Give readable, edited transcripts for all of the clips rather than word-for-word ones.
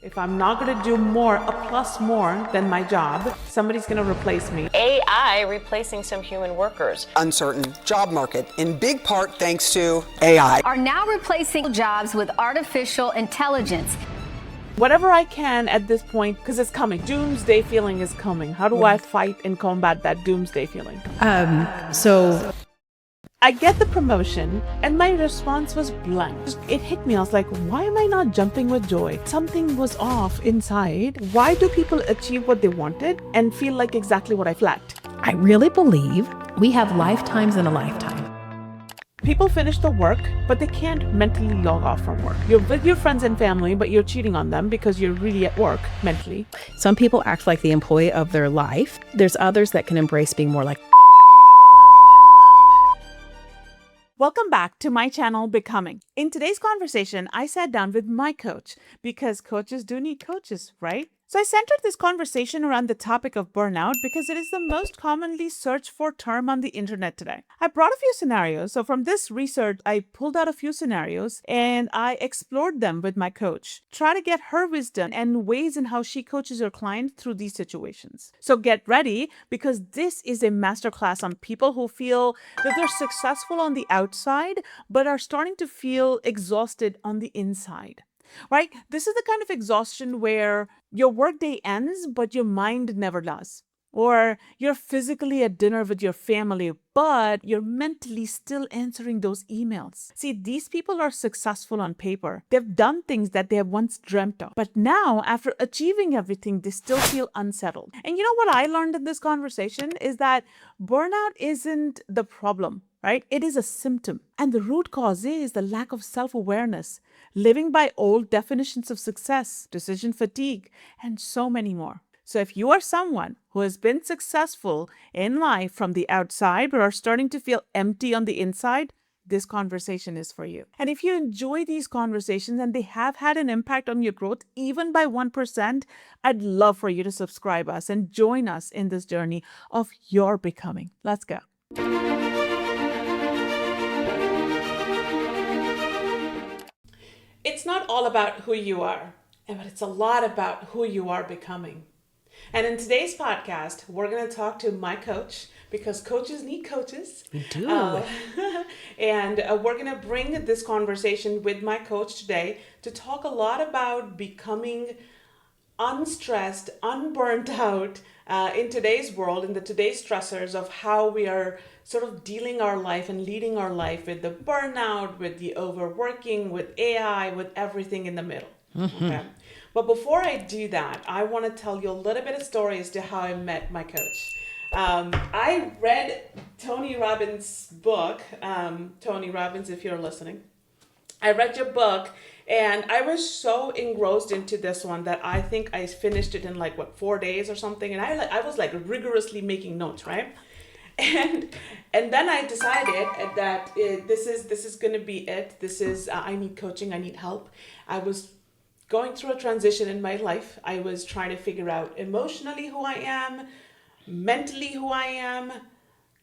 If I'm not going to do more, a plus more than my job, somebody's going to replace me. AI replacing some human workers. Uncertain job market, in big part thanks to AI. Are now replacing jobs with artificial intelligence. Whatever I can at this point, because it's coming. Doomsday feeling is coming. How do I fight and combat that doomsday feeling? I get the promotion, and my response was blank. It hit me. I was like, why am I not jumping with joy? Something was off inside. Why do people achieve what they wanted and feel like exactly what I lacked? I really believe we have lifetimes in a lifetime. People finish the work, but they can't mentally log off from work. You're with your friends and family, but you're cheating on them because you're really at work mentally. Some people act like the employee of their life. There's others that can embrace being more like. Welcome back to my channel, Becoming. In today's conversation, I sat down with my coach because coaches do need coaches, right? So I centered this conversation around the topic of burnout because it is the most commonly searched for term on the internet today. I brought a few scenarios. So from this research, I pulled out a few scenarios and I explored them with my coach. Try to get her wisdom and ways in how she coaches her clients through these situations. So get ready because this is a masterclass on people who feel that they're successful on the outside, but are starting to feel exhausted on the inside. Right? This is the kind of exhaustion where your workday ends, but your mind never does. Or you're physically at dinner with your family, but you're mentally still answering those emails. See, these people are successful on paper. They've done things that they have once dreamt of. But now, after achieving everything, they still feel unsettled. And you know what I learned in this conversation is that burnout isn't the problem. Right? It is a symptom. And the root cause is the lack of self-awareness, living by old definitions of success, decision fatigue, and so many more. So if you are someone who has been successful in life from the outside but are starting to feel empty on the inside, this conversation is for you. And if you enjoy these conversations and they have had an impact on your growth, even by 1%, I'd love for you to subscribe us and join us in this journey of your becoming. Let's go. It's not all about who you are, but it's a lot about who you are becoming. And in today's podcast, we're going to talk to my coach because coaches need coaches. We do. And we're going to bring this conversation with my coach today to talk a lot about becoming unstressed, unburnt out in today's world, in the today's stressors of how we are sort of dealing our life and leading our life with the burnout, with the overworking, with AI, with everything in the middle. Mm-hmm. Okay. But before I do that, I want to tell you a little bit of story as to how I met my coach. I read Tony Robbins' book, Tony Robbins, if you're listening. I read your book and I was so engrossed into this one that I think I finished it in 4 days or something. And I was rigorously making notes, right? And then I decided that this is going to be it. This is, I need coaching. I need help. I was going through a transition in my life. I was trying to figure out emotionally who I am, mentally who I am,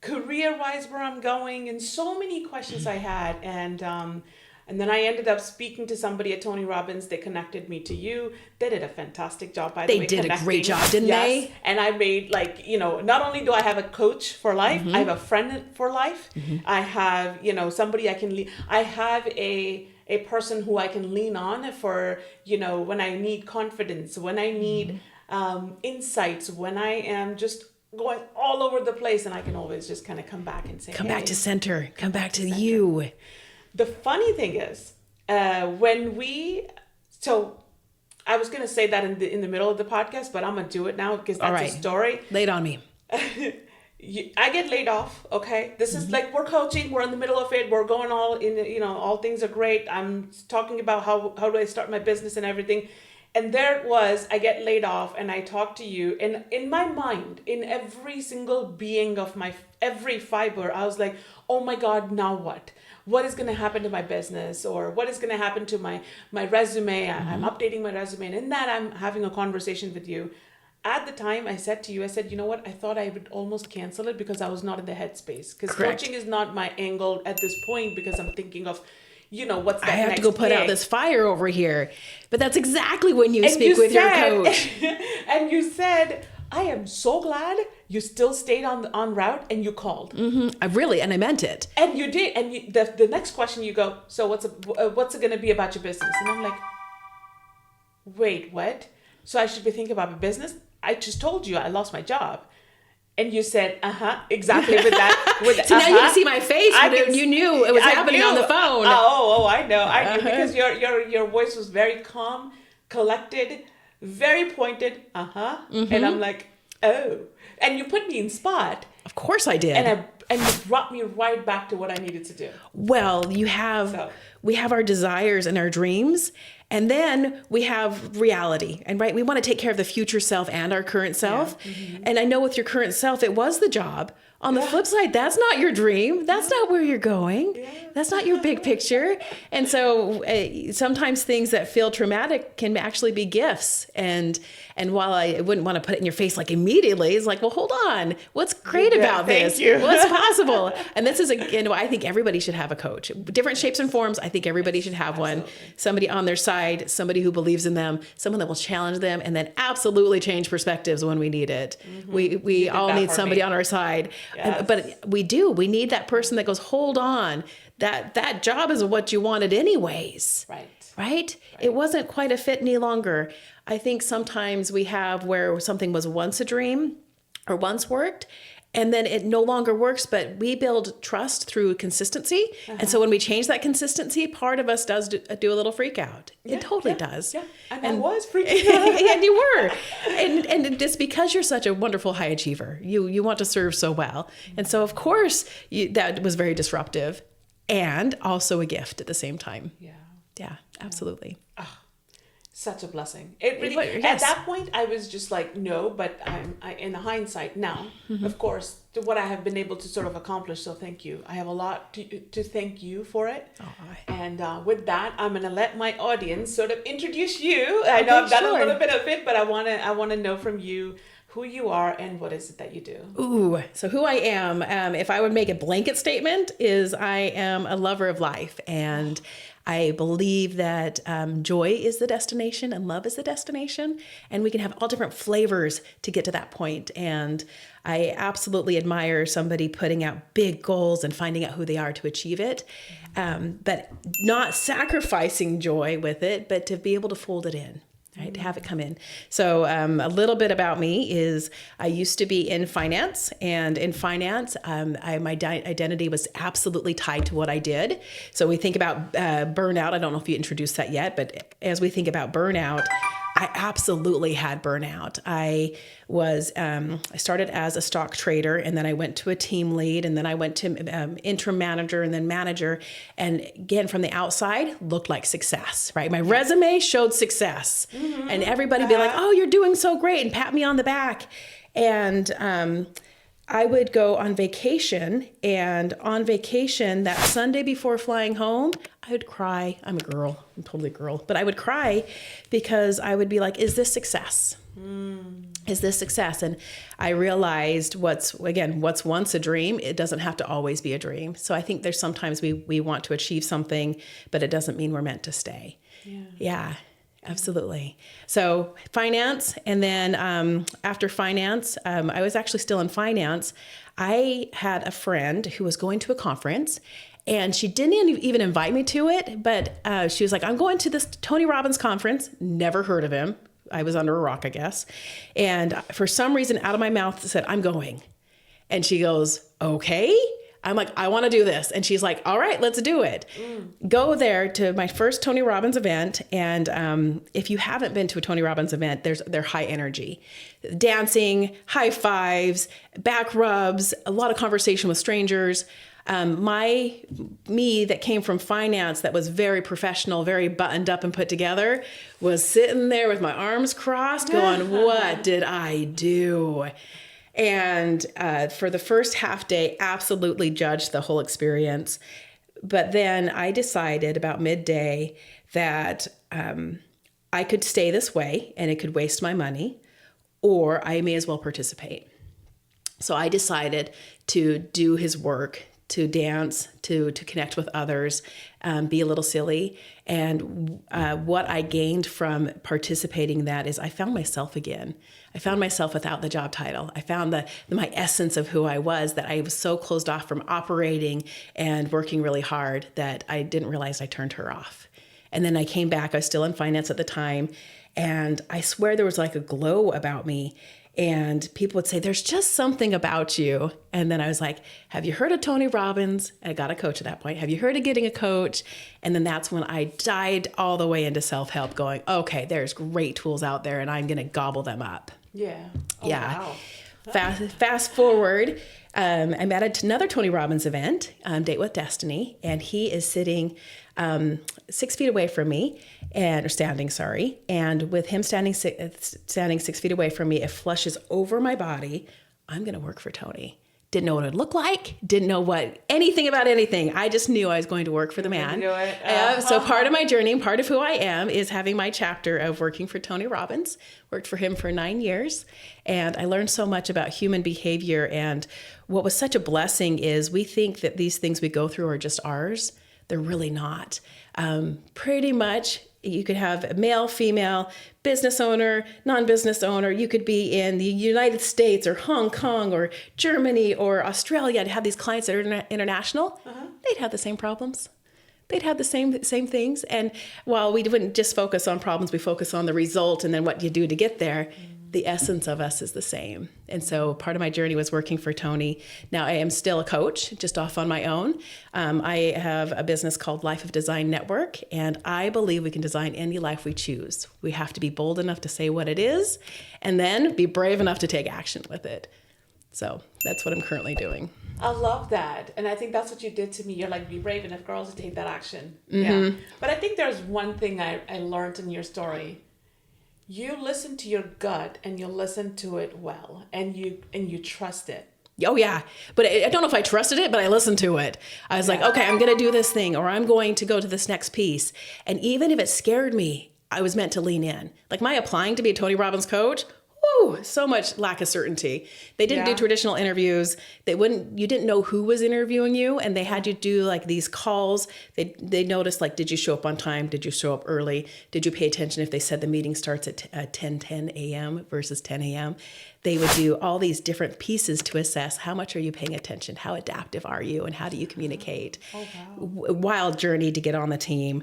career-wise where I'm going, and so many questions I had. And then I ended up speaking to somebody at Tony Robbins. They connected me to you. They did a fantastic job, by the way. They did a great job, didn't they? And I made not only do I have a coach for life, I have a friend for life. I have, somebody I can I have a person who I can lean on for, when I need confidence, when I need insights, when I am just going all over the place, and I can always just kind of come back and say, come back to center, come back to you. The funny thing is, I was going to say that in the middle of the podcast, but I'm going to do it now because that's a story. Lay it on me. I get laid off. Okay. This is we're coaching. We're in the middle of it. We're going all in, all things are great. I'm talking about how do I start my business and everything. And there it was, I get laid off and I talk to you, and in my mind, in every single being of every fiber, I was like, oh my God, now what? What is going to happen to my business, or what is going to happen to my resume? I'm updating my resume, and in that I'm having a conversation with you. At the time, I said to you, you know what? I thought I would almost cancel it because I was not in the headspace. Because coaching is not my angle at this point, because I'm thinking of, what's that I have next to go put out gig. this fire over here. But that's exactly when you And speak with your said- coach. And you said, I am so glad you still stayed on route and you called. Really, and I meant it. And you did. And the next question you go, so what's it going to be about your business? And I'm like, wait, what? So I should be thinking about my business? I just told you I lost my job. And you said, exactly with that. So now you can see my face, but you knew it was happening on the phone. I know. I knew because your voice was very calm, collected, very pointed. And I'm like, oh. And you put me in spot. Of course I did. And you brought me right back to what I needed to do. Well, we have our desires and our dreams, and then we have reality. And right, we want to take care of the future self and our current self. Yeah. And I know with your current self, it was the job. On the flip side, that's not your dream. That's not where you're going. Yeah. That's not your big picture. And so sometimes things that feel traumatic can actually be gifts. And while I wouldn't want to put it in your face like immediately, it's like, well, hold on. What's great about this? Thank you. What's possible? And this is, I think everybody should have a coach. Different shapes and forms. I think everybody should have one. Somebody on their side, somebody who believes in them, someone that will challenge them, and then absolutely change perspectives when we need it. We all need somebody on our side. Yes. But we do. We need that person that goes, hold on. That job is what you wanted anyways. Right? It wasn't quite a fit any longer. I think sometimes we have where something was once a dream or once worked, and then it no longer works, but we build trust through consistency. And so when we change that consistency, part of us does do a little freak out. It totally does. Yeah. And I was freaking out. And you were. And just because you're such a wonderful high achiever, you want to serve so well. And so, of course, that was very disruptive and also a gift at the same time. Yeah, absolutely. Oh, such a blessing. It really, at that point, I was just like, no, but I in hindsight now, of course, to what I have been able to sort of accomplish. So thank you. I have a lot to thank you for it. And with that, I'm going to let my audience sort of introduce you. I know I've done a little bit of it, but I want to know from you who you are and what is it that you do. Ooh, so who I am, if I would make a blanket statement, is I am a lover of life, and I believe that joy is the destination and love is the destination, and we can have all different flavors to get to that point. And I absolutely admire somebody putting out big goals and finding out who they are to achieve it, but not sacrificing joy with it, but to be able to fold it in. Right, to have it come in. So a little bit about me is I used to be in finance, and in finance, my identity was absolutely tied to what I did. So we think about burnout. I don't know if you introduced that yet, but as we think about burnout, I absolutely had burnout. I started as a stock trader, and then I went to a team lead, and then I went to interim manager, and then manager. And again, from the outside, looked like success, right? My resume showed success, and everybody be like, "Oh, you're doing so great," and pat me on the back. And I would go on vacation, and on vacation that Sunday before flying home, I would cry. I'm a girl. I'm totally a girl. But I would cry because I would be like, is this success? Is this success? And I realized what's once a dream, it doesn't have to always be a dream. So I think there's sometimes we want to achieve something, but it doesn't mean we're meant to stay. Yeah. Absolutely. So finance, and then after finance, I was actually still in finance. I had a friend who was going to a conference, and she didn't even invite me to it, but she was like, I'm going to this Tony Robbins conference. Never heard of him. I was under a rock, I guess. And for some reason, out of my mouth, said, I'm going. And she goes, okay. I'm like, I want to do this. And she's like, all right, let's do it. Go there to my first Tony Robbins event. And if you haven't been to a Tony Robbins event, they're high energy. Dancing, high fives, back rubs, a lot of conversation with strangers. Me that came from finance, that was very professional, very buttoned up and put together, was sitting there with my arms crossed going, what did I do? And for the first half day, absolutely judged the whole experience. But then I decided about midday that I could stay this way and it could waste my money, or I may as well participate. So I decided to do his work, to dance, to connect with others, be a little silly. And what I gained from participating in that is I found myself again. I found myself without the job title. I found my essence of who I was, that I was so closed off from operating and working really hard that I didn't realize I turned her off. And then I came back, I was still in finance at the time, and I swear there was like a glow about me. And people would say, there's just something about you. And then I was like, have you heard of Tony Robbins? I got a coach at that point. Have you heard of getting a coach? And then that's when I dived all the way into self-help, going, okay, there's great tools out there and I'm going to gobble them up. Yeah. Oh, yeah. Wow. Fast forward, I'm at another Tony Robbins event, Date with Destiny, and he is sitting 6 feet away from me, or standing, sorry. And with him standing 6 feet away from me, it flushes over my body. I'm going to work for Tony. Didn't know what it would look like. Didn't know anything about anything. I just knew I was going to work for the man. So part of my journey and part of who I am is having my chapter of working for Tony Robbins. Worked for him for 9 years. And I learned so much about human behavior. And what was such a blessing is we think that these things we go through are just ours. They're really not. Pretty much you could have a male, female, business owner, non-business owner. You could be in the United States or Hong Kong or Germany or Australia and have these clients that are international. They'd have the same problems. They'd have the same things. And while we wouldn't just focus on problems, we focus on the result and then what you do to get there. The essence of us is the same. And so part of my journey was working for Tony. Now I am still a coach, just off on my own. I have a business called Life of Design Network, and I believe we can design any life we choose. We have to be bold enough to say what it is, and then be brave enough to take action with it. So that's what I'm currently doing. I love that. And I think that's what you did to me. You're like, be brave enough, girls, to take that action. Yeah. But I think there's one thing I learned in your story. You listen to your gut and you listen to it well, and you trust it. Oh yeah, but I don't know if I trusted it, but I listened to it. I was like, okay, I'm going to do this thing, or I'm going to go to this next piece. And even if it scared me, I was meant to lean in. Like my applying to be a Tony Robbins coach, so much lack of certainty. They didn't do traditional interviews. You didn't know who was interviewing you, and they had you do like these calls. They noticed, like, did you show up on time? Did you show up early? Did you pay attention if they said the meeting starts at 10 a.m. versus 10 a.m.? They would do all these different pieces to assess how much are you paying attention? How adaptive are you? And how do you communicate? Oh, wow. Wild journey to get on the team.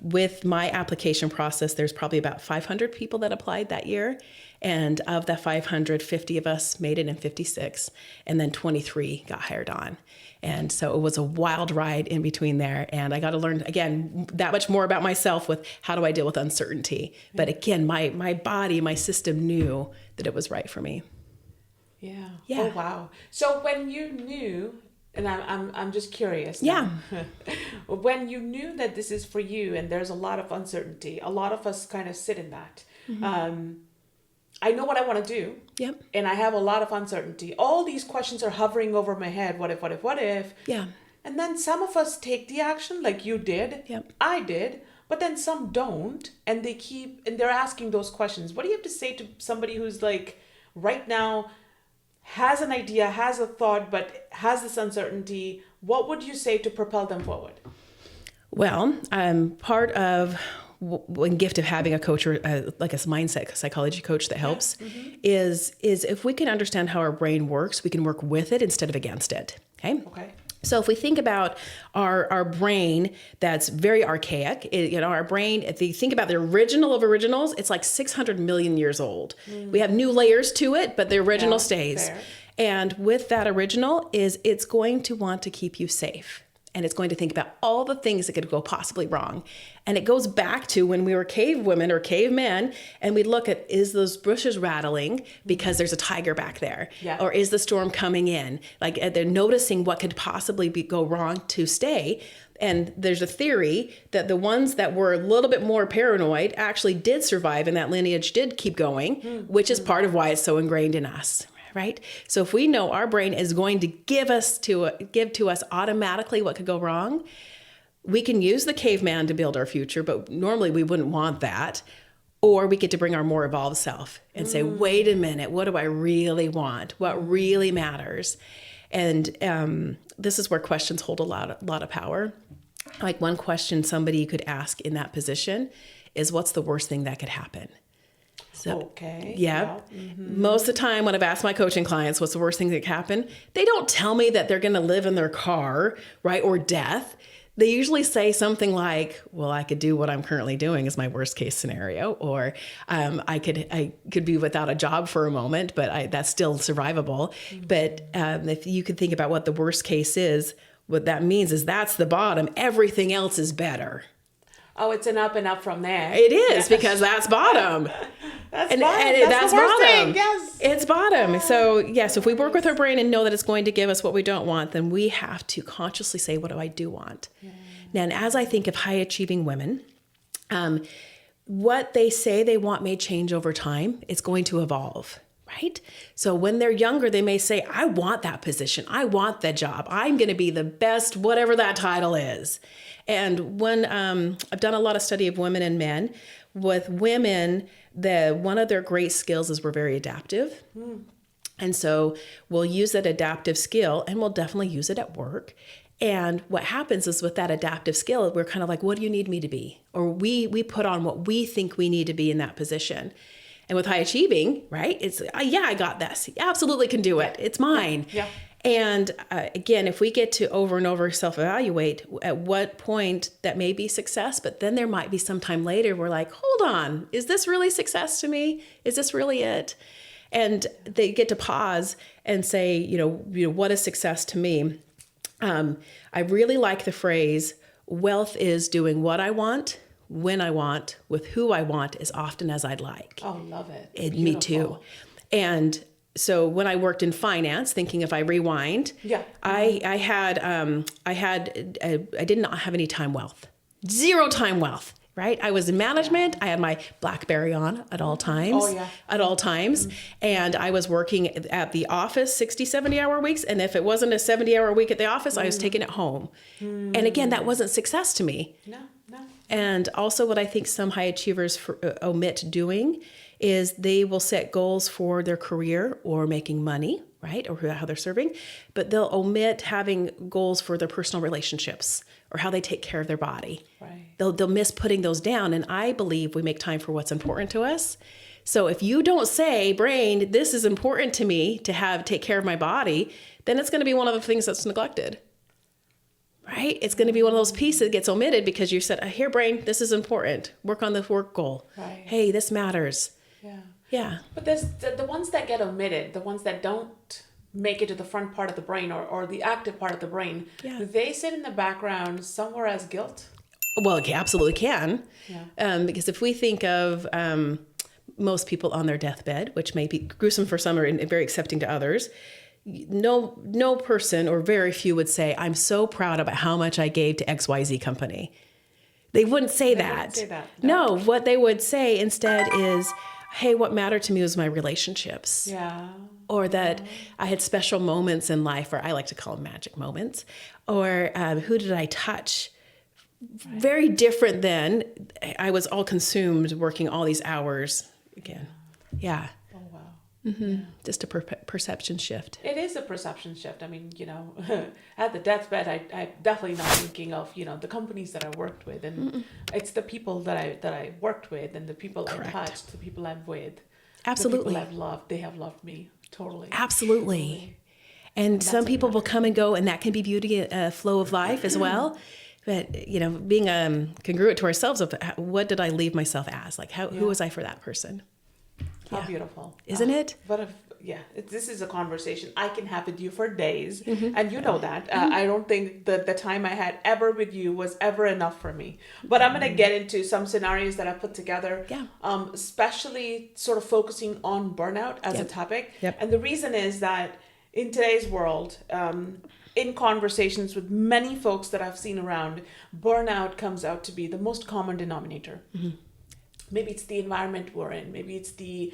With my application process, there's probably about 500 people that applied that year. And of the 500, 50 of us made it in 56. And then 23 got hired on. And so it was a wild ride in between there. And I got to learn, again, that much more about myself with how do I deal with uncertainty. But again, my body, my system knew that it was right for me. Yeah. Yeah. Oh, wow. So when you knew, and I'm just curious. Yeah. When you knew that this is for you and there's a lot of uncertainty, a lot of us kind of sit in that. I know what I want to do. Yep. And I have a lot of uncertainty. All these questions are hovering over my head. What if, what if, what if? Yeah. And then some of us take the action like you did. Yep. I did. But then some don't. And they're asking those questions. What do you have to say to somebody who's like right now has an idea, has a thought, but has this uncertainty? What would you say to propel them forward? Well, part of one gift of having a coach, or like a mindset psychology coach that helps, is if we can understand how our brain works, we can work with it instead of against it. Okay. So if we think about our brain, that's very archaic. Our brain, if you think about the original of originals, it's like 600 million years old. We have new layers to it, but the original stays. Fair. And with that original it's going to want to keep you safe. And it's going to think about all the things that could go possibly wrong. And it goes back to when we were cave women or cavemen, and we'd look at, is those bushes rattling because there's a tiger back there? Yeah. Or is the storm coming in? Like they're noticing what could possibly go wrong to stay. And there's a theory that the ones that were a little bit more paranoid actually did survive, and that lineage did keep going, which is part of why it's so ingrained in us. Right? So if we know our brain is going to give to us automatically what could go wrong, we can use the caveman to build our future, but normally we wouldn't want that. Or we get to bring our more evolved self and say, wait a minute, what do I really want? What really matters? And this is where questions hold a lot of power. Like one question somebody could ask in that position is, what's the worst thing that could happen? So, Okay. yeah. Most of the time when I've asked my coaching clients, what's the worst thing that could happen? They don't tell me that they're going to live in their car, right? Or death. They usually say something like, well, I could do what I'm currently doing is my worst case scenario. Or I could be without a job for a moment, but that's still survivable. But if you could think about what the worst case is, what that means is that's the bottom. Everything else is better. Oh, it's an up and up from there. It is, because that's bottom. That's and bottom. That's the worst bottom. thing. Yes. It's bottom. So yes, if we work with our brain and know that it's going to give us what we don't want, then we have to consciously say, what do I do want? Yeah. Now, and as I think of high achieving women, what they say they want may change over time. It's going to evolve. Right? So when they're younger, they may say, I want that position. I want that job. I'm going to be the best, whatever that title is. And when I've done a lot of study of women and men, with women, one of their great skills is we're very adaptive. And so we'll use that adaptive skill, and we'll definitely use it at work. And what happens is with that adaptive skill, we're kind of like, what do you need me to be? Or we put on what we think we need to be in that position. And with high achieving, right, it's, yeah, I got this. Absolutely can do it. It's mine. Yeah. And again, if we get to over and over self-evaluate, at what point that may be success, but then there might be some time later we're like, hold on, is this really success to me? Is this really it? And they get to pause and say, you know, what is success to me? I really like the phrase, wealth is doing what I want, when I want, with who I want, as often as I'd like. Oh, love it. Me too. And so when I worked in finance, thinking if I rewind, I did not have any time wealth, zero time wealth, right? I was in management. I had my BlackBerry on at all times, And I was working at the office 60, 70 hour weeks. And if it wasn't a 70-hour week at the office, I was taking it home. And again, that wasn't success to me. No. And also what I think some high achievers omit doing is they will set goals for their career or making money, right? Or how they're serving, but they'll omit having goals for their personal relationships or how they take care of their body. Right. They'll miss putting those down. And I believe we make time for what's important to us. So if you don't say, brain, this is important to me to take care of my body, then it's going to be one of the things that's neglected. Right? It's going to be one of those pieces that gets omitted because you said, here, brain, this is important. Work on this work goal. Right. Hey, this matters. Yeah. But there's the ones that get omitted, the ones that don't make it to the front part of the brain or the active part of the brain, they sit in the background somewhere as guilt. Well, it absolutely can. Yeah. Because if we think of most people on their deathbed, which may be gruesome for some and very accepting to others, no person or very few would say, I'm so proud about how much I gave to XYZ company. They wouldn't say that. No, what they would say instead is, hey, what mattered to me was my relationships. Yeah. Or that I had special moments in life, or I like to call them magic moments. Or who did I touch? Right. Very different than I was all consumed working all these hours again. Yeah. Oh, wow. Mm-hmm. Yeah. Just a perception shift. It is a perception shift. I mean, at the deathbed, I'm definitely not thinking of, the companies that I worked with. And it's the people that I worked with and the people I touched, the people I'm with. Absolutely. The people I've loved, they have loved me. Totally. Absolutely. And some people will come and go, and that can be beauty, a flow of life as well. But, being congruent to ourselves of what did I leave myself as? Like, who was I for that person? How beautiful. Isn't it? But this is a conversation I can have with you for days. Mm-hmm. And you know that. I don't think that the time I had ever with you was ever enough for me. But I'm going to get into some scenarios that I put together, especially sort of focusing on burnout as a topic. Yep. And the reason is that in today's world, in conversations with many folks that I've seen around, burnout comes out to be the most common denominator. Mm-hmm. Maybe it's the environment we're in. Maybe it's the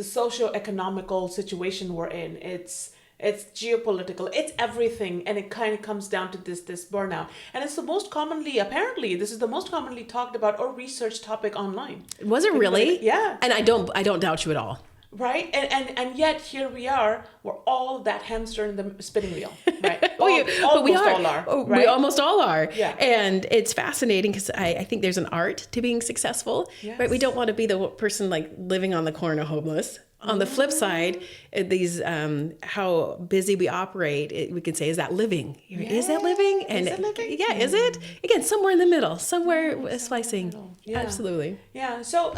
socio-economical situation we're in. It's geopolitical. It's everything, and it kind of comes down to this burnout. And it's the most commonly talked about or researched topic online. Was it really? Yeah. And I don't doubt you at all. Right? And yet here we are, we're all that hamster in the spinning wheel, right? We almost all are. Yeah. And it's fascinating because I think there's an art to being successful, right? We don't want to be the person like living on the corner homeless. On the flip side, these how busy we operate, we can say, is that living? Is that living? And is it living? Yeah, is it? Again, somewhere in the middle, somewhere slicing. Yeah. Absolutely. Yeah. So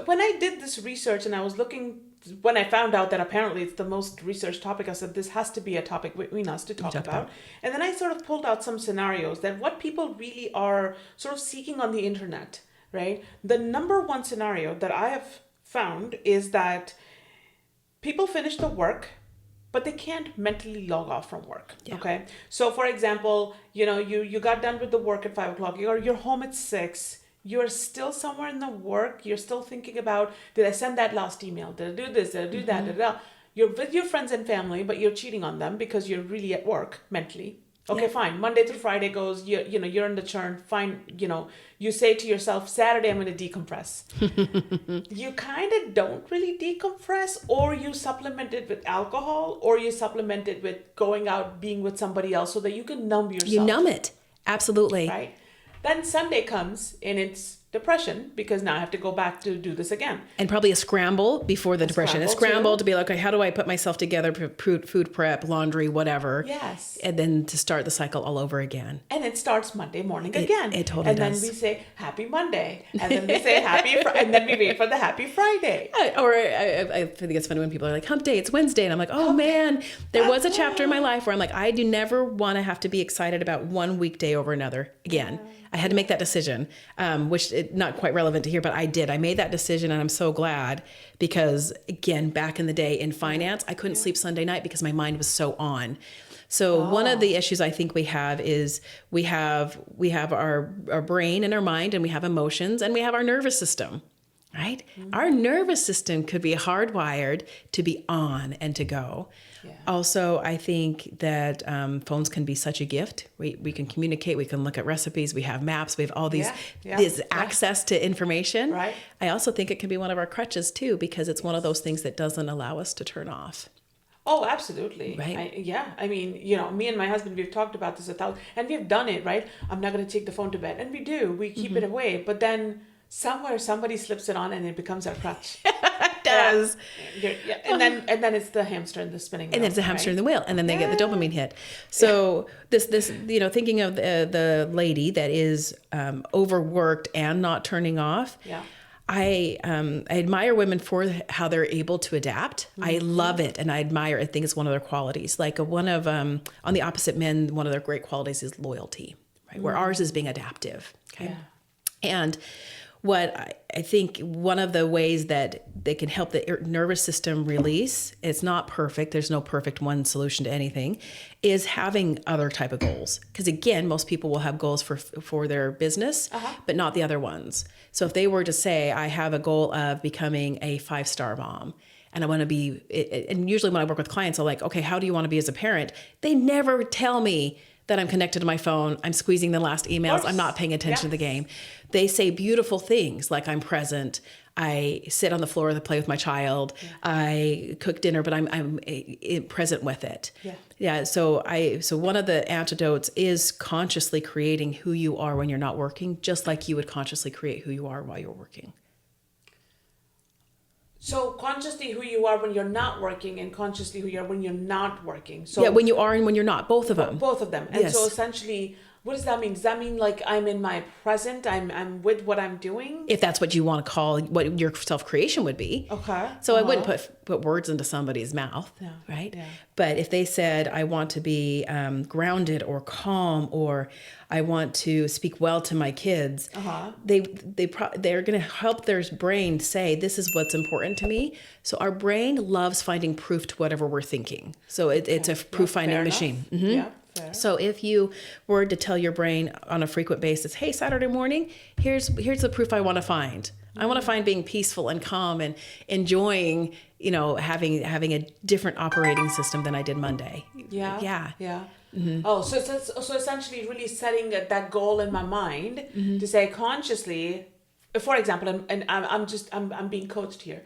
when I did this research and I was looking, when I found out that apparently it's the most researched topic, I said this has to be a topic between us to talk about. And then I sort of pulled out some scenarios that what people really are sort of seeking on the internet, right? The number one scenario that I have found is that people finish the work, but they can't mentally log off from work. Yeah. Okay. So for example, you got done with the work at 5:00, you're home at 6. You're still somewhere in the work. You're still thinking about, did I send that last email? Did I do this? Did I do that? You're with your friends and family, but you're cheating on them because you're really at work mentally. Okay, fine. Monday through Friday goes, you're in the churn. Fine. You say to yourself, Saturday, I'm going to decompress. You kind of don't really decompress, or you supplement it with alcohol, or you supplement it with going out, being with somebody else so that you can numb yourself. You numb it. Absolutely. Right. Then Sunday comes and it's depression because now I have to go back to do this again. And probably a scramble before the depression. A scramble to be like, okay, how do I put myself together, food prep, laundry, whatever. Yes. And then to start the cycle all over again. And it starts Monday morning again. It totally does. And then we say, happy Monday. And then we say, and then we wait for the happy Friday. I think it's funny when people are like, hump day, it's Wednesday. And I'm like, oh man, there was a chapter in my life where I'm like, I do never want to have to be excited about one weekday over another again. I had to make that decision, which is not quite relevant to here, but I did. I made that decision and I'm so glad because, again, back in the day in finance, I couldn't sleep Sunday night because my mind was so on. So one of the issues I think we have is we have our brain and our mind, and we have emotions, and we have our nervous system, right? Mm-hmm. Our nervous system could be hardwired to be on and to go. Yeah. Also, I think that phones can be such a gift. We can communicate, we can look at recipes, we have maps, we have all these this access to information. Right. I also think it can be one of our crutches too, because it's one of those things that doesn't allow us to turn off. Oh, absolutely. Right. I mean, me and my husband, we've talked about this and we've done it, right? I'm not going to take the phone to bed. And we do. We keep it away. But then somewhere somebody slips it on and it becomes our crutch. It does. And then it's the hamster in the spinning wheel. And then it's the hamster in the wheel, and then they get the dopamine hit. So this thinking of the lady that is overworked and not turning off. Yeah. I admire women for how they're able to adapt. Mm-hmm. I love it, and I think it's one of their qualities. Like on the opposite men, one of their great qualities is loyalty, right? Where ours is being adaptive. Okay. Yeah. And what I think one of the ways that they can help the nervous system release, it's not perfect, there's no perfect one solution to anything, is having other type of goals. Because again, most people will have goals for their business, but not the other ones. So if they were to say, I have a goal of becoming a 5-star mom, and I want to be, and usually when I work with clients, I'm like, okay, how do you want to be as a parent? They never tell me that I'm connected to my phone, I'm squeezing the last emails, I'm not paying attention to the game. They say beautiful things like I'm present, I sit on the floor and play with my child, I cook dinner, but I'm present with it. So one of the antidotes is consciously creating who you are when you're not working, just like you would consciously create who you are while you're working. So consciously who you are when you're not working, and consciously who you are when you're not working. So when you are and when you're not, both of them. Both of them. And so essentially, what does that mean? Does that mean like I'm in my present, I'm with what I'm doing? If that's what you want to call what your self-creation would be. Okay. So I wouldn't put words into somebody's mouth, right? Yeah. But if they said, I want to be grounded or calm, or I want to speak well to my kids, they're going to help their brain say, this is what's important to me. So our brain loves finding proof to whatever we're thinking. So it's a proof-finding machine. Mm-hmm. Yeah. Fair. So if you were to tell your brain on a frequent basis, hey, Saturday morning, here's the proof I want to find. I want to find being peaceful and calm and enjoying, having a different operating system than I did Monday. Yeah. Mm-hmm. Oh, so essentially really setting that goal in my mind to say consciously, for example, and I'm being coached here.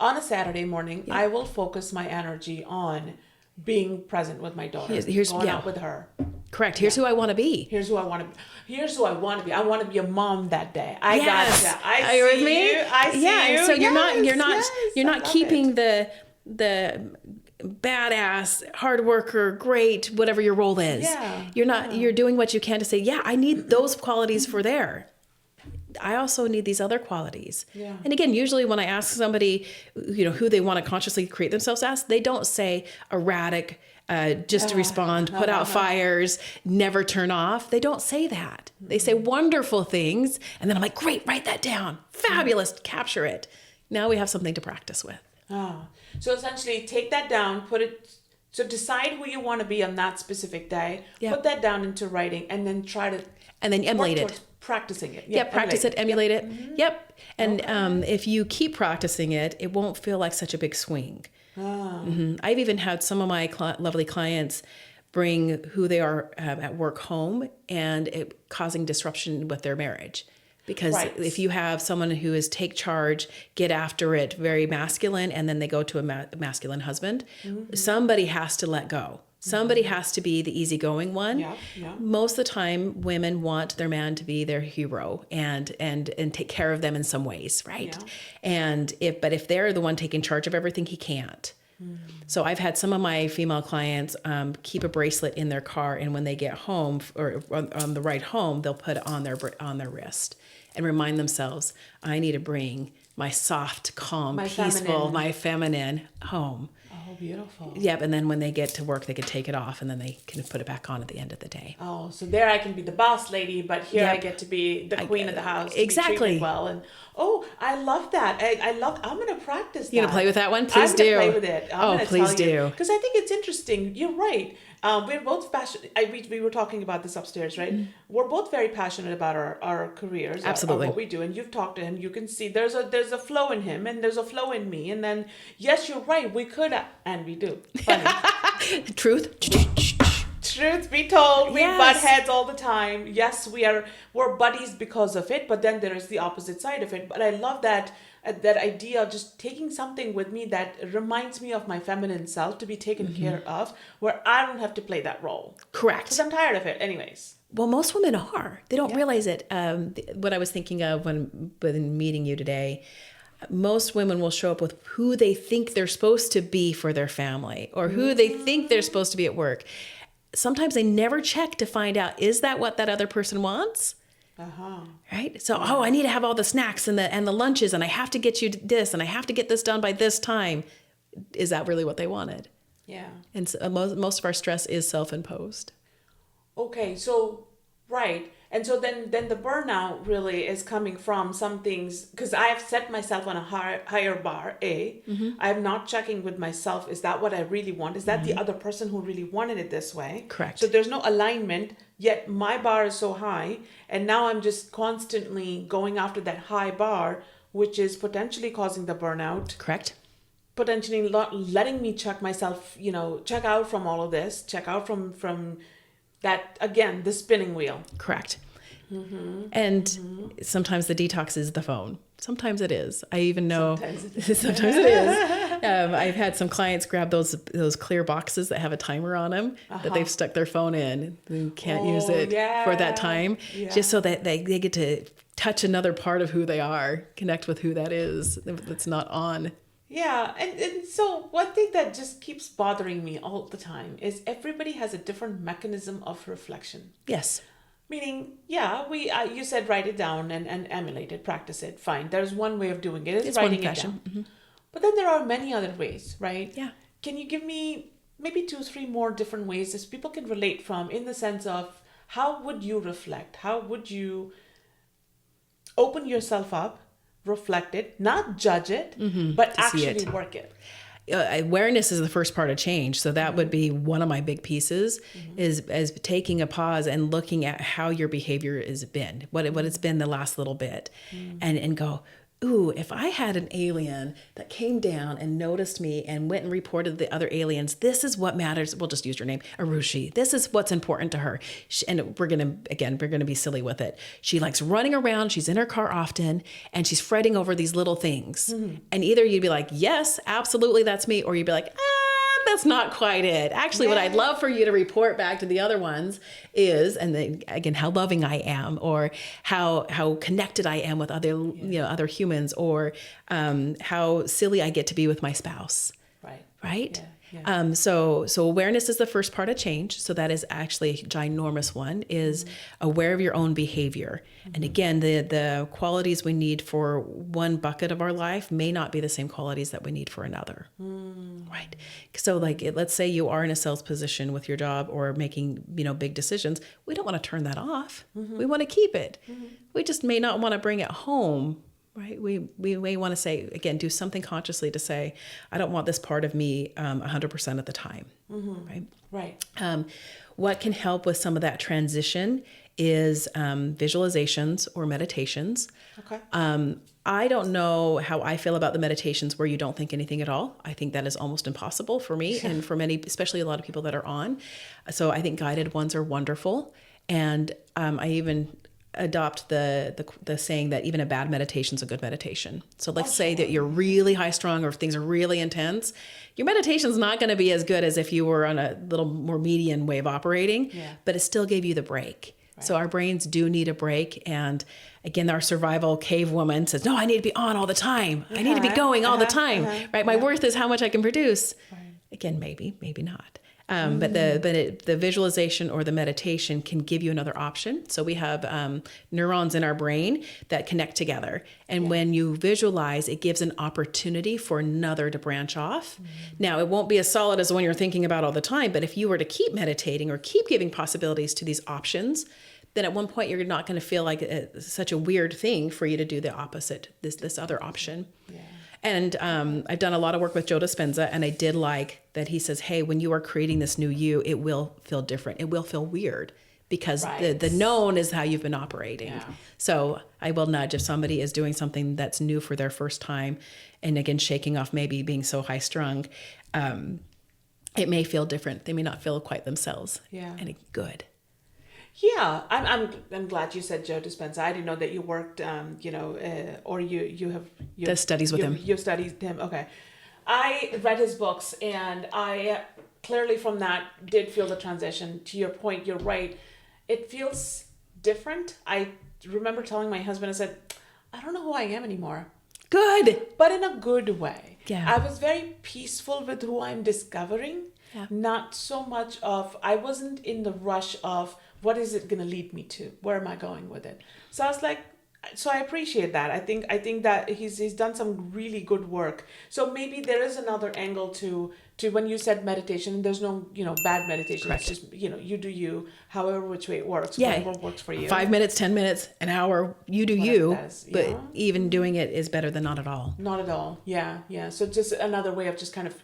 on a Saturday morning, I will focus my energy on being present with my daughter, going out with her. Correct. Here's who I want to be. Here's who I want to be. Here's who I want to be. I want to be a mom that day. I Yes. gotcha. Are I you with see me? you. I see you. So you're I not love keeping it. the badass, hard worker, great, whatever your role is. Yeah. You're doing what you can to say, yeah, I need those qualities for there. I also need these other qualities. Yeah. And again, usually when I ask somebody, who they want to consciously create themselves as, they don't say erratic, just to respond, put out fires, never turn off. They don't say that. They say wonderful things. And then I'm like, great, write that down. Fabulous, capture it. Now we have something to practice with. Oh. So essentially take that down, so decide who you want to be on that specific day, put that down into writing, and then try to and then emulate it. Practicing it. Practice it, emulate it. Mm-hmm. Yep. And if you keep practicing it, it won't feel like such a big swing. Mm-hmm. I've even had some of my lovely clients bring who they are at work home, and it causing disruption with their marriage. Because if you have someone who is take charge, get after it, very masculine, and then they go to a masculine husband, somebody has to let go. Somebody has to be the easygoing one. Yeah, yeah. Most of the time, women want their man to be their hero and take care of them in some ways, right? Yeah. And if they're the one taking charge of everything, he can't. So I've had some of my female clients keep a bracelet in their car, and when they get home or on the ride home, they'll put it on their wrist and remind themselves, I need to bring my soft, calm, peaceful, my feminine home. Oh, beautiful. Yep, and then when they get to work, they can take it off, and then they can put it back on at the end of the day. Oh, so there I can be the boss lady, but here I get to be the queen of the house. Exactly. Be treated well, and I love that. I'm going to practice that. You going to play with that one? Please do. I'm going to play with it. Please do. Because I think it's interesting. You're right. We're both passionate. We were talking about this upstairs, right? Mm-hmm. We're both very passionate about our careers, absolutely, what we do. And you've talked to him. You can see there's a flow in him, and there's a flow in me. And then, yes, you're right. We could, and we do. Funny. Truth be told, we butt heads all the time. Yes, we're buddies because of it. But then there is the opposite side of it. But I love that idea of just taking something with me that reminds me of my feminine self to be taken care of, where I don't have to play that role. Correct. Because I'm tired of it anyways. Well, most women are. They don't realize it. What I was thinking of when meeting you today, most women will show up with who they think they're supposed to be for their family or who they think they're supposed to be at work. Sometimes they never check to find out, is that what that other person wants? Right? So, I need to have all the snacks and the lunches, and I have to get you this, and I have to get this done by this time. Is that really what they wanted? Yeah. And so, most of our stress is self-imposed. Okay, so, right. And so then the burnout really is coming from some things, because I have set myself on a higher bar, I'm not checking with myself, is that what I really want? Is that the other person who really wanted it this way? Correct. So there's no alignment, yet my bar is so high, and now I'm just constantly going after that high bar, which is potentially causing the burnout. Correct. Potentially letting me check myself, check out from all of this, check out from that, again, the spinning wheel. Correct. And sometimes the detox is the phone. Sometimes it is. I even know. Sometimes it is. I've had some clients grab those clear boxes that have a timer on them that they've stuck their phone in. They can't use it for that time, just so that they get to touch another part of who they are, connect with who that is that's not on. Yeah, and so one thing that just keeps bothering me all the time is everybody has a different mechanism of reflection. Yes. Meaning, you said write it down and emulate it, practice it. Fine. There's one way of doing it. It's writing it down. Mm-hmm. But then there are many other ways, right? Yeah. Can you give me maybe 2-3 more different ways that people can relate from, in the sense of how would you reflect? How would you open yourself up, reflect it, not judge it, but actually work it? Awareness is the first part of change. So that would be one of my big pieces is taking a pause and looking at how your behavior has been, what it's been the last little bit, and go, ooh, if I had an alien that came down and noticed me and went and reported the other aliens, this is what matters. We'll just use your name, Arushi. This is what's important to her. And we're going to be silly with it. She likes running around. She's in her car often, and she's fretting over these little things. And either you'd be like, yes, absolutely, that's me. Or you'd be like, that's not quite it. Actually, what I'd love for you to report back to the other ones is, and then again, how loving I am, or how connected I am with other, other humans, or how silly I get to be with my spouse. Right. Yeah. So awareness is the first part of change. So that is actually a ginormous one, is aware of your own behavior. And again, the qualities we need for one bucket of our life may not be the same qualities that we need for another. Right. So let's say you are in a sales position with your job or making, big decisions. We don't want to turn that off. We want to keep it. We just may not want to bring it home. Right. We may want to say, again, do something consciously to say, I don't want this part of me 100% of the time. Right. What can help with some of that transition is visualizations or meditations. Okay. I don't know how I feel about the meditations where you don't think anything at all. I think that is almost impossible for me and for many, especially a lot of people that are on. So I think guided ones are wonderful. And I even adopt the saying that even a bad meditation is a good meditation. So let's say that you're really high strung or if things are really intense, your meditation is not going to be as good as if you were on a little more median way of operating, but it still gave you the break. Right. So our brains do need a break. And again, our survival cave woman says, no, I need to be on all the time. I need to be going all the time, right? My worth is how much I can produce. Right. Again, maybe not. But the visualization or the meditation can give you another option. So we have neurons in our brain that connect together. And when you visualize, it gives an opportunity for another to branch off. Now, it won't be as solid as the one you're thinking about all the time. But if you were to keep meditating or keep giving possibilities to these options, then at one point you're not going to feel like it's such a weird thing for you to do the opposite, this other option. Yeah. And I've done a lot of work with Joe Dispenza, and I did like that he says, hey, when you are creating this new you, it will feel different. It will feel weird because the known is how you've been operating. Yeah. So I will nudge if somebody is doing something that's new for their first time, and again, shaking off maybe being so high strung, it may feel different. They may not feel quite themselves. Yeah. And it's good. Yeah, I'm glad you said Joe Dispenza. I didn't know that you worked, or you have the studies with him. You studied him. Okay, I read his books, and I clearly from that did feel the transition. To your point, you're right. It feels different. I remember telling my husband, I said, I don't know who I am anymore. Good, but in a good way. Yeah, I was very peaceful with who I'm discovering. Yeah. Not so much of I wasn't in the rush of. What is it going to lead me to? Where am I going with it? So I was like, so I appreciate that. I think that he's done some really good work. So maybe there is another angle to when you said meditation. There's no bad meditation. Correct. It's just you do you, however which way it works. Yeah, whatever works for you. 5 minutes, 10 minutes, an hour. You do you. But even doing it is better than not at all. Not at all. Yeah. So just another way of just kind of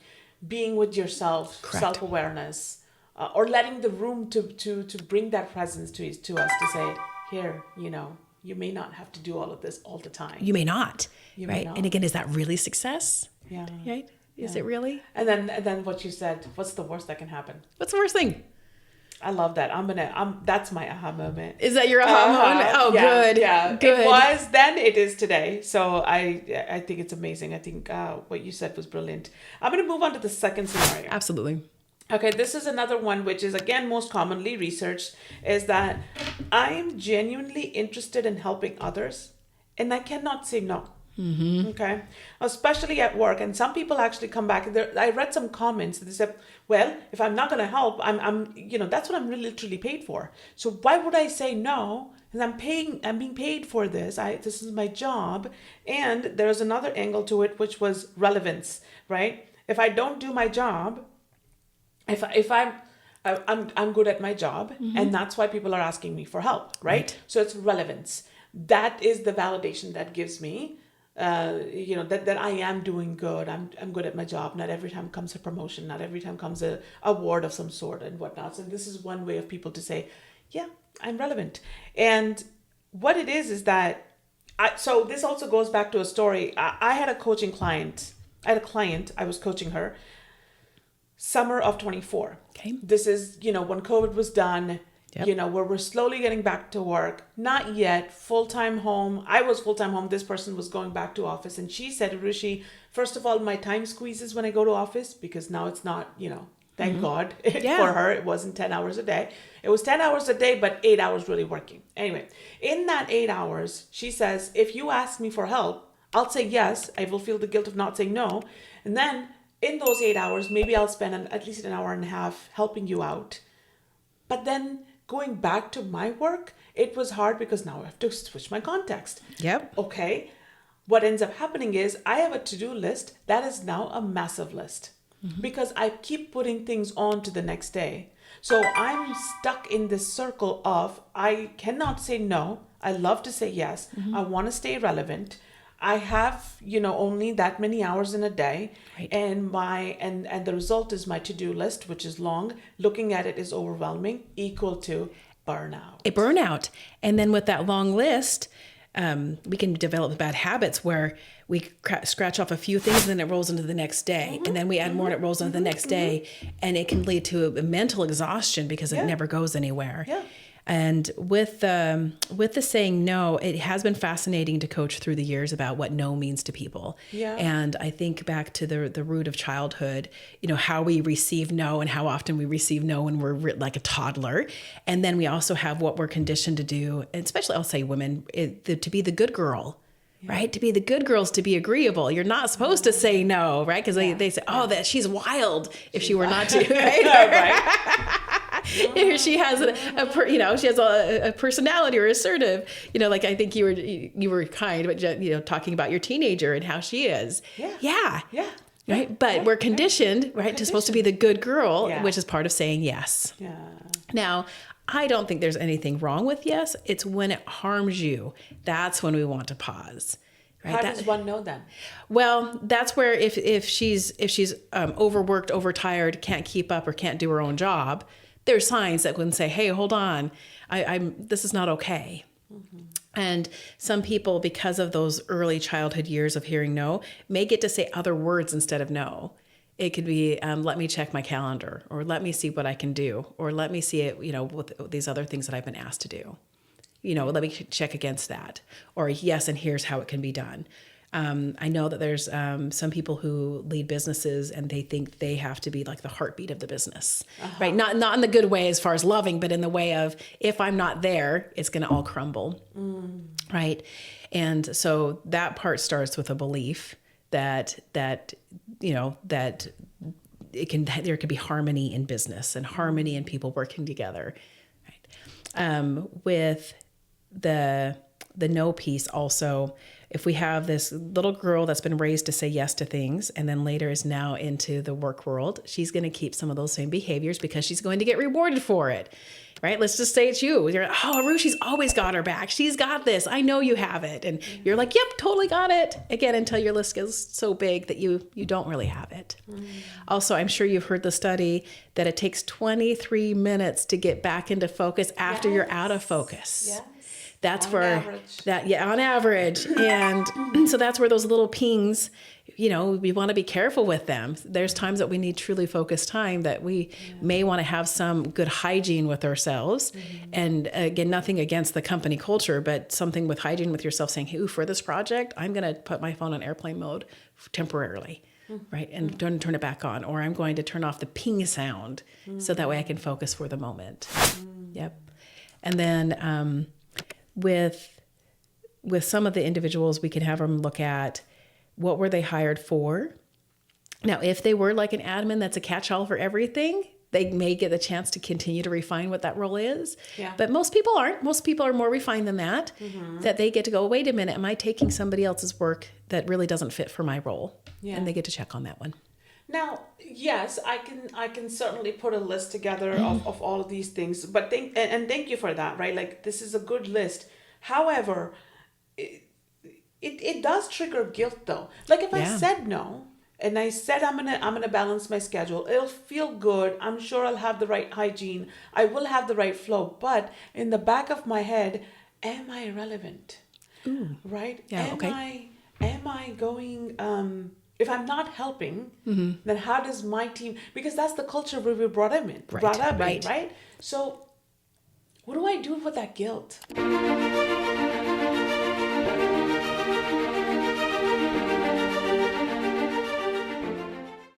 being with yourself, self-awareness. Or letting the room to bring that presence to us to say, here, you may not have to do all of this all the time. You may not, right? And again, is that really success? Yeah. Right? Is it really? And then what you said, what's the worst that can happen? What's the worst thing? I love that. That's my aha moment. Is that your aha moment? Oh, yeah, good. Yeah, good. It was then, it is today. So I think it's amazing. I think what you said was brilliant. I'm going to move on to the second scenario. Absolutely. Okay, this is another one which is, again, most commonly researched, is that I am genuinely interested in helping others and I cannot say no. Mm-hmm. Okay, especially at work. And some people actually come back. I read some comments that they said, well, if I'm not going to help, I'm that's what I'm really literally paid for. So why would I say no? And I'm being paid for this. This is my job. And there's another angle to it, which was relevance, right? If I don't do my job, if I'm good at my job, and that's why people are asking me for help, right? So it's relevance. That is the validation that gives me, that I am doing good. I'm good at my job. Not every time comes a promotion. Not every time comes a award of some sort and whatnot. So this is one way of people to say, yeah, I'm relevant. And what it is that So this also goes back to a story. I had a coaching client. I had a client. I was coaching her. Summer of 24. Okay. This is, when COVID was done, Yep. where we're slowly getting back to work. Not yet full-time home. I was full-time home. This person was going back to office. And she said, Rishi, first of all, my time squeezes when I go to office because now it's not, thank God for her. It wasn't 10 hours a day. It was 10 hours a day, but 8 hours really working. Anyway, in that 8 hours, she says, if you ask me for help, I'll say yes. I will feel the guilt of not saying no. And then in those 8 hours, maybe I'll spend at least an hour and a half helping you out. But then going back to my work, it was hard because now I have to switch my context. Yep. Okay. What ends up happening is I have a to-do list that is now a massive list because I keep putting things on to the next day. So I'm stuck in this circle of I cannot say no. I love to say yes. I want to stay relevant. I have, only that many hours in a day. Right. And and the result is my to-do list, which is long. Looking at it is overwhelming, equal to burnout. A burnout. And then with that long list, we can develop bad habits where we scratch off a few things and then it rolls into the next day. And then we add more and it rolls into the next day. And it can lead to a mental exhaustion because it never goes anywhere. Yeah. And with the saying no, it has been fascinating to coach through the years about what no means to people. Yeah. And I think back to the root of childhood, how we receive no and how often we receive no when we're like a toddler. And then we also have what we're conditioned to do, and especially I'll say women, to be the good girl. Right? To be the good girls, to be agreeable. You're not supposed to say no, right? Because they say, oh, that she's wild if she were not to, right? Here she has she has a personality or assertive, like I think you were kind, but talking about your teenager and how she is. Yeah. Right. But we're conditioned, right? To supposed to be the good girl, which is part of saying yes. Yeah. Now, I don't think there's anything wrong with yes. It's when it harms you. That's when we want to pause. Right? How does one know then? Well, that's where if she's overworked, overtired, can't keep up, or can't do her own job, there's signs that can say, "Hey, hold on, this is not okay." And some people, because of those early childhood years of hearing no, may get to say other words instead of no. It could be, let me check my calendar, or let me see what I can do, or let me see it, with these other things that I've been asked to do. Let me check against that, or yes, and here's how it can be done. I know that there's some people who lead businesses and they think they have to be like the heartbeat of the business, right? Not in the good way as far as loving, but in the way of if I'm not there, it's going to all crumble, right? And so that part starts with a belief that there could be harmony in business and harmony in people working together, right? With the no piece also, if we have this little girl that's been raised to say yes to things and then later is now into the work world, she's going to keep some of those same behaviors because she's going to get rewarded for it, right? Let's just say it's you. You're like, oh, Rushi's always got her back. She's got this. I know you have it. And you're like, yep, totally got it. Again, until your list gets so big that you don't really have it. Also, I'm sure you've heard the study that it takes 23 minutes to get back into focus after you're out of focus. Yes. That's On where average. on average. And so that's where those little pings, we want to be careful with them. There's times that we need truly focused time that we may want to have some good hygiene with ourselves. And again, nothing against the company culture, but something with hygiene with yourself saying, hey, for this project, I'm going to put my phone on airplane mode temporarily, right? And don't turn it back on. Or I'm going to turn off the ping sound so that way I can focus for the moment. Yep. And then, with some of the individuals, we can have them look at what were they hired for. Now, if they were like an admin that's a catch-all for everything, they may get the chance to continue to refine what that role is. Yeah. But most people aren't. Most people are more refined than that, that they get to go, wait a minute, am I taking somebody else's work that really doesn't fit for my role? Yeah. And they get to check on that one. Now, yes, I can certainly put a list together of all of these things, but thank you for that, right? Like, this is a good list. However, it does trigger guilt though. Like if I said no and I said I'm gonna balance my schedule, it'll feel good. I'm sure I'll have the right hygiene. I will have the right flow. But in the back of my head, am I relevant? right? Yeah, okay. Am I going, if I'm not helping, then how does my team, because that's the culture we were brought up in, Right. right? So what do I do with that guilt?